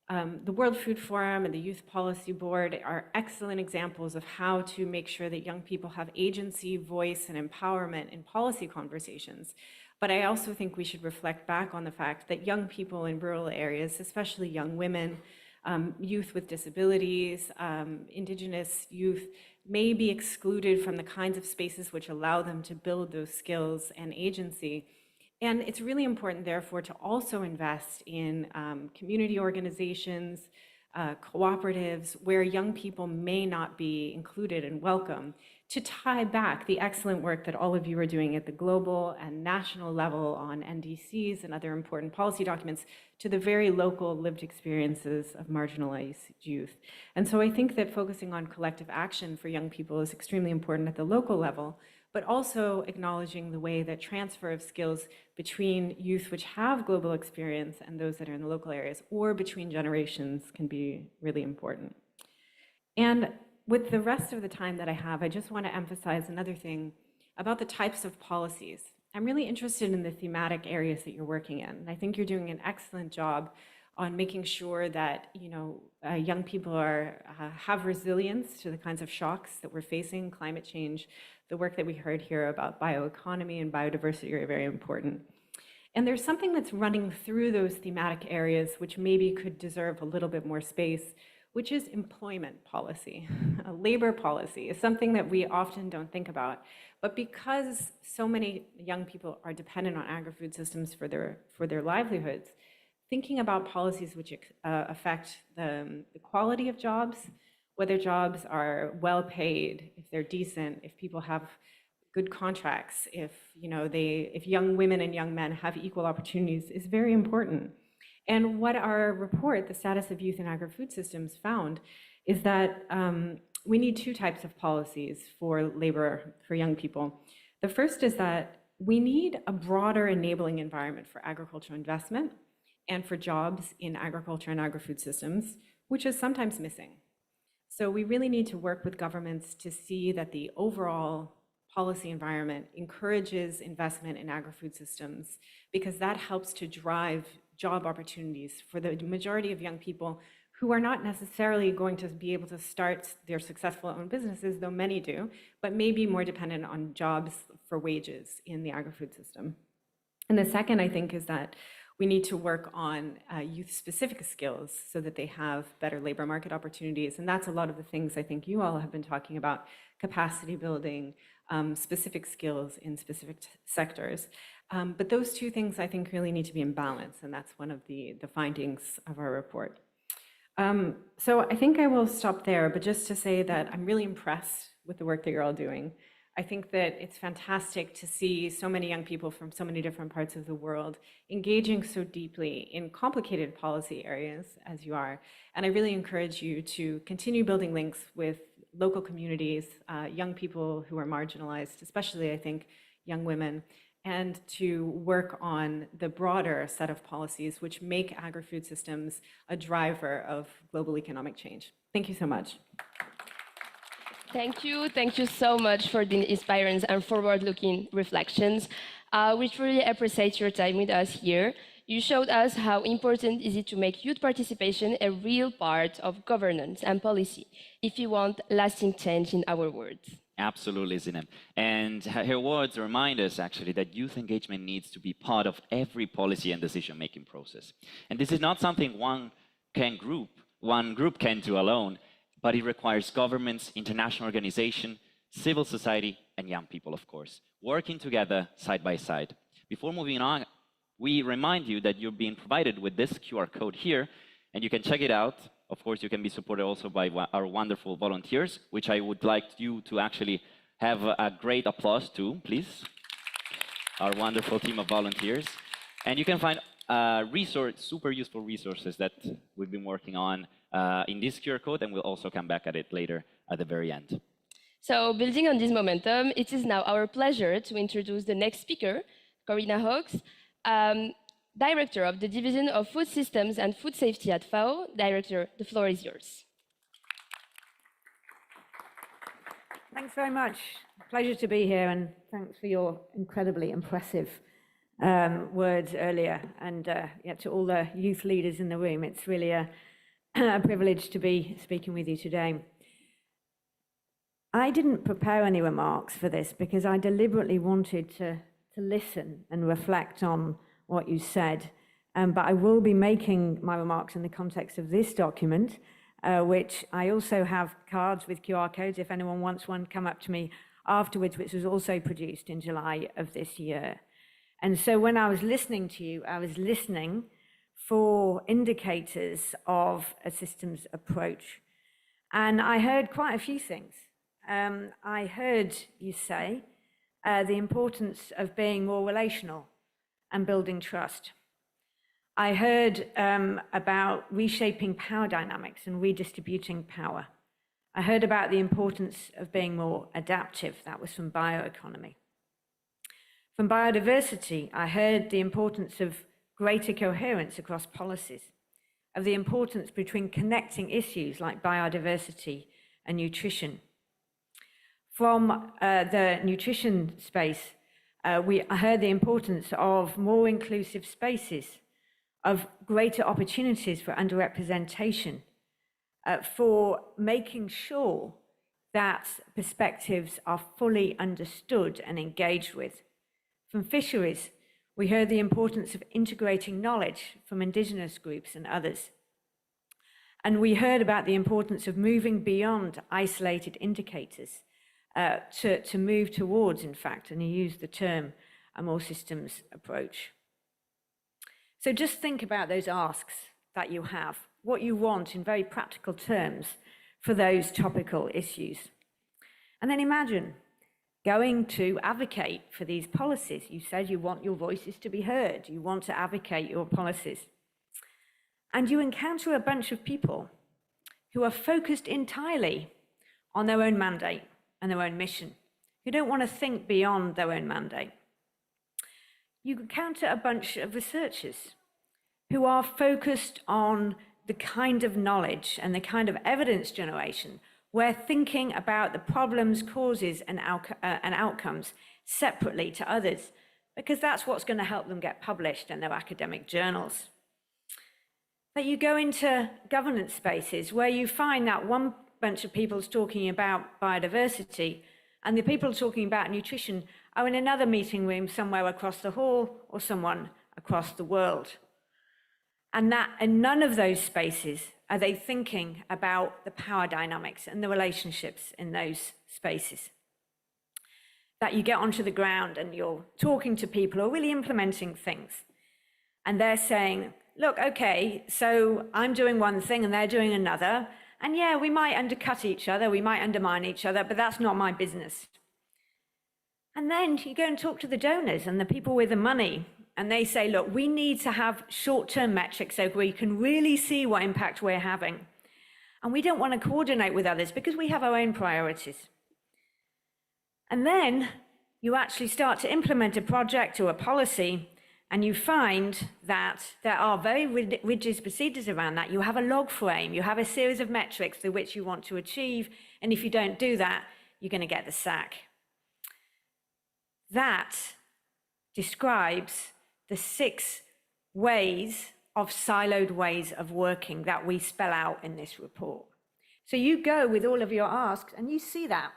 Speaker 10: The World Food Forum and the Youth Policy Board are excellent examples of how to make sure that young people have agency, voice, and empowerment in policy conversations. But I also think we should reflect back on the fact that young people in rural areas, especially young women, youth with disabilities, indigenous youth, may be excluded from the kinds of spaces which allow them to build those skills and agency. And it's really important, therefore, to also invest in community organizations, cooperatives, where young people may not be included and welcome, to tie back the excellent work that all of you are doing at the global and national level on NDCs and other important policy documents to the very local lived experiences of marginalized youth. And so I think that focusing on collective action for young people is extremely important at the local level, but also acknowledging the way that transfer of skills between youth which have global experience and those that are in the local areas, or between generations, can be really important. And with the rest of the time that I have, I just want to emphasize another thing about the types of policies. I'm really interested in the thematic areas that you're working in. And I think you're doing an excellent job on making sure that young people have resilience to the kinds of shocks that we're facing, climate change. The work that we heard here about bioeconomy and biodiversity are very important. And there's something that's running through those thematic areas which maybe could deserve a little bit more space, which is employment policy. Labor policy is something that we often don't think about. But because so many young people are dependent on agri-food systems for their livelihoods, thinking about policies which affect the quality of jobs, whether jobs are well paid, if they're decent, if people have good contracts, if if young women and young men have equal opportunities, is very important. And what our report, The Status of Youth in Agri-Food Systems, found is that we need two types of policies for labor for young people. The first is that we need a broader enabling environment for agricultural investment and for jobs in agriculture and agri-food systems, which is sometimes missing. So we really need to work with governments to see that the overall policy environment encourages investment in agri-food systems, because that helps to drive job opportunities for the majority of young people who are not necessarily going to be able to start their successful own businesses, though many do, but may be more dependent on jobs for wages in the agri-food system. And the second, I think, is that we need to work on youth-specific skills so that they have better labor market opportunities. And that's a lot of the things I think you all have been talking about: capacity building, specific skills in specific sectors. But those two things, I think, really need to be in balance, and that's one of the findings of our report. So I think I will stop there, but just to say that I'm really impressed with the work that you're all doing. I think that it's fantastic to see so many young people from so many different parts of the world engaging so deeply in complicated policy areas as you are. And I really encourage you to continue building links with local communities, young people who are marginalized, especially, I think, young women, and to work on the broader set of policies which make agri-food systems a driver of global economic change. Thank you so much.
Speaker 2: Thank you so much for the inspiring and forward-looking reflections. We truly appreciate your time with us here. You showed us how important is it to make youth participation a real part of governance and policy if you want lasting change in our world.
Speaker 1: Absolutely, Zineb. And her words remind us actually that youth engagement needs to be part of every policy and decision-making process. And this is not something one group can do alone, but it requires governments, international organizations, civil society, and young people, of course, working together side by side. Before moving on, we remind you that you're being provided with this QR code here, and you can check it out. Of course, you can be supported also by our wonderful volunteers, which I would like you to actually have a great applause to, please. Our wonderful team of volunteers. And you can find super useful resources that we've been working on in this QR code, and we'll also come back at it later at the very end.
Speaker 2: So building on this momentum, it is now our pleasure to introduce the next speaker, Corina Hawkes, Director of the Division of Food Systems and Food Safety at FAO. Director, the floor is yours.
Speaker 11: Thanks very much. Pleasure to be here, and thanks for your incredibly impressive words earlier. And to all the youth leaders in the room, it's really a privilege to be speaking with you today. I didn't prepare any remarks for this because I deliberately wanted to listen and reflect on what you said. But I will be making my remarks in the context of this document, which I also have cards with QR codes. If anyone wants one, come up to me afterwards, which was also produced in July of this year. And so when I was listening to you, I was listening for indicators of a systems approach. And I heard quite a few things. I heard you say the importance of being more relational and building trust. I heard about reshaping power dynamics and redistributing power. I heard about the importance of being more adaptive. That was from bioeconomy. From biodiversity, I heard the importance of greater coherence across policies, of the importance between connecting issues like biodiversity and nutrition. From the nutrition space, I heard the importance of more inclusive spaces, of greater opportunities for underrepresentation, for making sure that perspectives are fully understood and engaged with. From fisheries, we heard the importance of integrating knowledge from indigenous groups and others. And we heard about the importance of moving beyond isolated indicators to move towards, in fact, and you used the term, a more systems approach. So just think about those asks that you have, what you want in very practical terms for those topical issues. And then imagine going to advocate for these policies. You said you want your voices to be heard. You want to advocate your policies. And you encounter a bunch of people who are focused entirely on their own mandate and their own mission, who don't want to think beyond their own mandate. You encounter a bunch of researchers who are focused on the kind of knowledge and the kind of evidence generation where thinking about the problems, causes, and outcomes separately to others, because that's what's going to help them get published in their academic journals. But you go into governance spaces where you find that one bunch of people is talking about biodiversity, and the people talking about nutrition are in another meeting room somewhere across the hall or someone across the world. And in none of those spaces are they thinking about the power dynamics and the relationships in those spaces. That you get onto the ground and you're talking to people who are really implementing things. And they're saying, look, okay, so I'm doing one thing and they're doing another. And yeah, we might undercut each other, we might undermine each other, but that's not my business. And then you go and talk to the donors and the people with the money, and they say, look, we need to have short-term metrics so we can really see what impact we're having. And we don't want to coordinate with others because we have our own priorities. And then you actually start to implement a project or a policy, and you find that there are very rigid procedures around that. You have a log frame, you have a series of metrics through which you want to achieve, and if you don't do that, you're going to get the sack. That describes the 6 ways of siloed ways of working that we spell out in this report. So you go with all of your asks and you see that.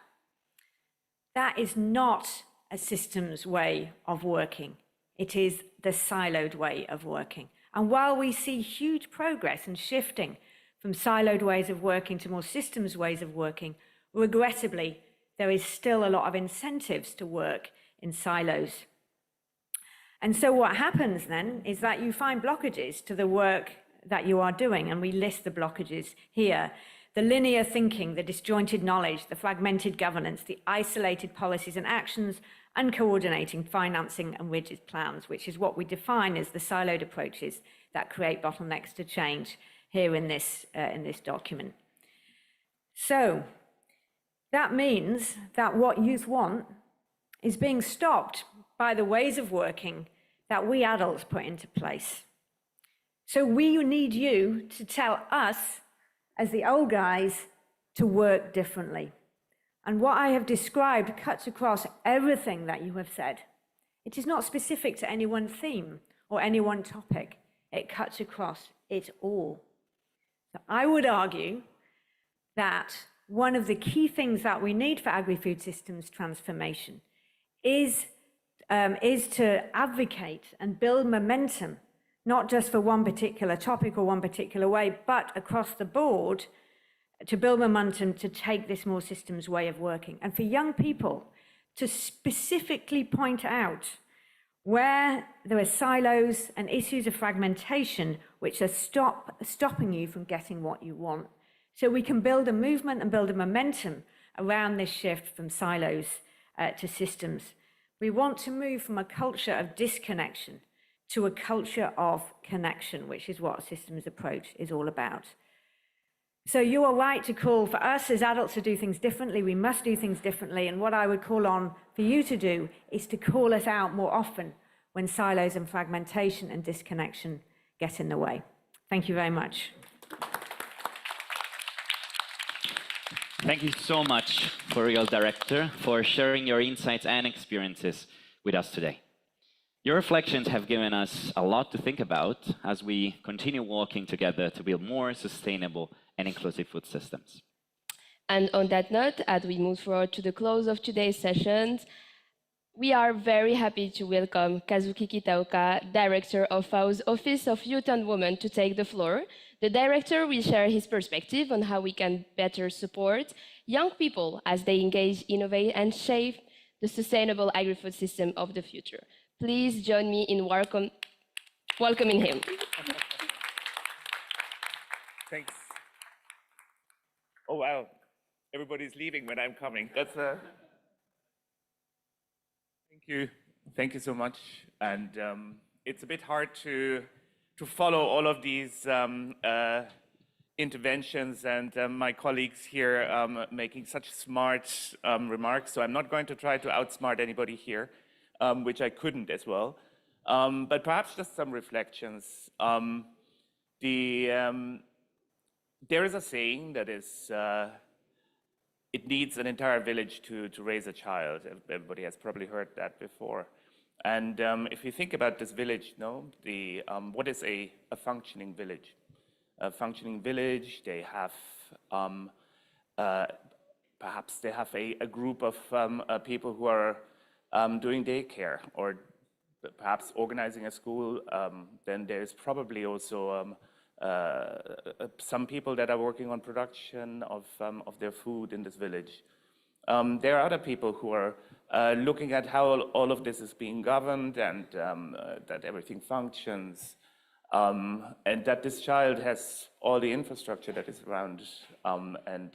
Speaker 11: That is not a systems way of working. It is the siloed way of working. And while we see huge progress and shifting from siloed ways of working to more systems ways of working, regrettably, there is still a lot of incentives to work in silos. And so what happens then is that you find blockages to the work that you are doing, and we list the blockages here. The linear thinking, the disjointed knowledge, the fragmented governance, the isolated policies and actions, uncoordinating financing and rigid plans, which is what we define as the siloed approaches that create bottlenecks to change here in this document. So that means that what youth want is being stopped by the ways of working that we adults put into place. So we need you to tell us, as the old guys, to work differently. And what I have described cuts across everything that you have said. It is not specific to any one theme or any one topic. It cuts across it all. So I would argue that one of the key things that we need for agri-food systems transformation is to advocate and build momentum, not just for one particular topic or one particular way, but across the board, to build momentum to take this more systems way of working. And for young people to specifically point out where there are silos and issues of fragmentation which are stopping you from getting what you want. So we can build a movement and build a momentum around this shift from silos to systems. We want to move from a culture of disconnection to a culture of connection, which is what a systems approach is all about. So you are right to call for us as adults to do things differently. We must do things differently. And what I would call on for you to do is to call us out more often when silos and fragmentation and disconnection get in the way. Thank you very much.
Speaker 1: Thank you so much, for Real Director, for sharing your insights and experiences with us today. Your reflections have given us a lot to think about as we continue working together to build more sustainable and inclusive food systems.
Speaker 2: And on that note, as we move forward to the close of today's sessions, we are very happy to welcome Kazuki Kitaoka, Director of FAO's Office of Youth and Women, to take the floor. The director will share his perspective on how we can better support young people as they engage, innovate, and shape the sustainable agri-food system of the future. Please join me in welcoming him.
Speaker 12: Thanks. Oh, wow. Everybody's leaving when I'm coming. That's Thank you so much. And it's a bit hard to follow all of these interventions and my colleagues here making such smart remarks. So I'm not going to try to outsmart anybody here, which I couldn't as well. But perhaps just some reflections. There is a saying that is, it needs an entire village to raise a child. Everybody has probably heard that before. And if you think about this village, what is a functioning village? A functioning village, they have, perhaps they have a group of people who are doing daycare or perhaps organizing a school. Then there's probably also some people that are working on production of their food in this village. There are other people who are looking at how all of this is being governed and that everything functions, and that this child has all the infrastructure that is around and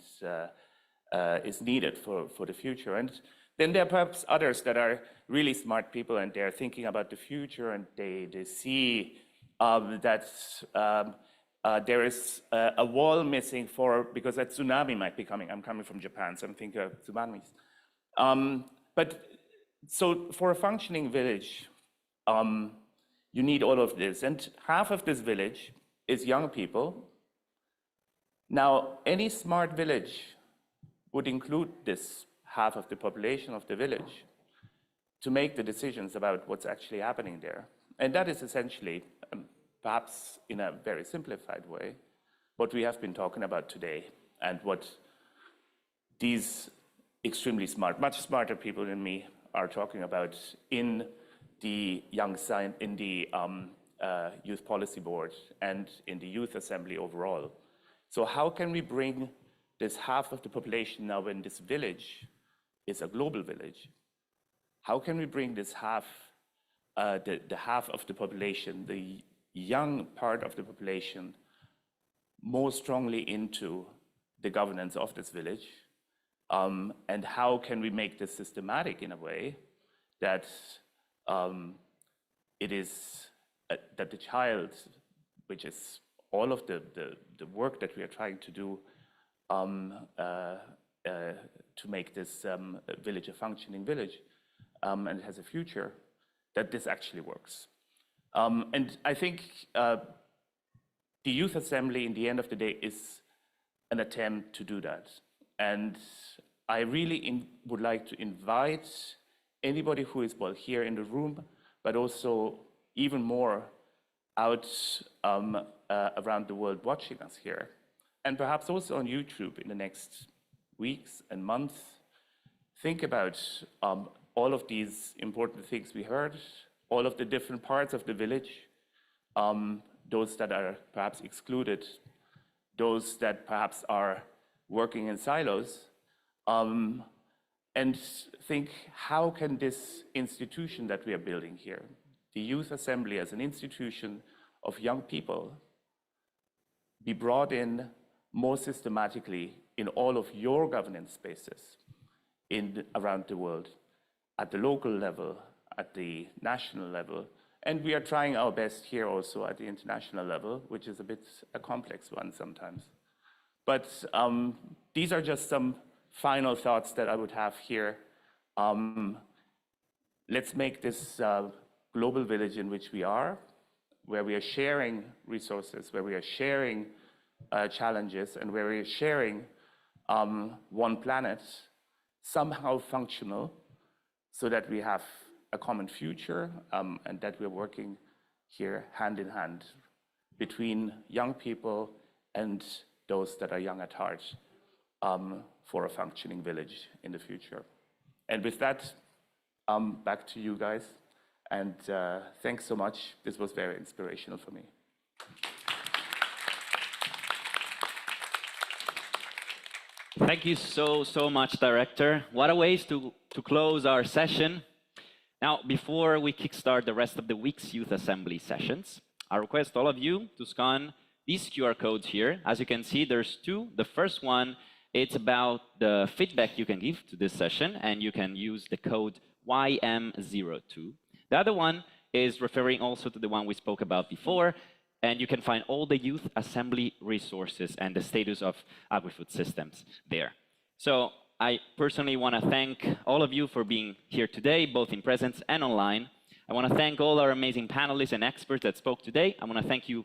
Speaker 12: is needed for the future. And then there are perhaps others that are really smart people and they're thinking about the future and they see that there is a wall missing because a tsunami might be coming. I'm coming from Japan, so I'm thinking of tsunamis. But so for a functioning village, you need all of this. And half of this village is young people. Now, any smart village would include this half of the population of the village to make the decisions about what's actually happening there. And that is essentially, perhaps in a very simplified way, what we have been talking about today and what these extremely smart, much smarter people than me are talking about in the Youth Policy Board and in the Youth Assembly overall. So how can we bring this half of the population now when this village is a global village? How can we bring this half, the half of the population, the young part of the population, more strongly into the governance of this village? And how can we make this systematic in a way that it is that the child, which is all of the work that we are trying to do to make this village a functioning village and it has a future, that this actually works. And I think the Youth Assembly, in the end of the day, is an attempt to do that. And I really would like to invite anybody who is, well, here in the room, but also even more out around the world watching us here, and perhaps also on YouTube in the next weeks and months. Think about all of these important things we heard, all of the different parts of the village, those that are perhaps excluded, those that perhaps are working in silos, and think, how can this institution that we are building here, the Youth Assembly as an institution of young people, be brought in more systematically in all of your governance spaces around the world, at the local level, at the national level, and we are trying our best here also at the international level, which is a bit a complex one sometimes. But these are just some final thoughts that I would have here. Let's make this global village in which we are, where we are sharing resources, where we are sharing challenges, and where we are sharing one planet, somehow functional, so that we have a common future and that we're working here hand in hand between young people and those that are young at heart for a functioning village in the future. And with that, back to you guys. And thanks so much. This was very inspirational for me.
Speaker 1: Thank you so much, Director. What a way to close our session. Now, before we kickstart the rest of the week's Youth Assembly sessions, I request all of you to scan these QR codes here. As you can see, there's two. The first one, it's about the feedback you can give to this session, and you can use the code YM02. The other one is referring also to the one we spoke about before, and you can find all the youth assembly resources and the status of agri-food systems there. So I personally want to thank all of you for being here today, both in presence and online. I want to thank all our amazing panelists and experts that spoke today. I want to thank you,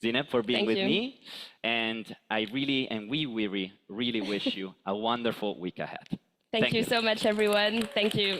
Speaker 1: Zeynep, for being with me. And I really, and we really wish you a wonderful week ahead.
Speaker 2: Thank you so much, everyone. Thank you.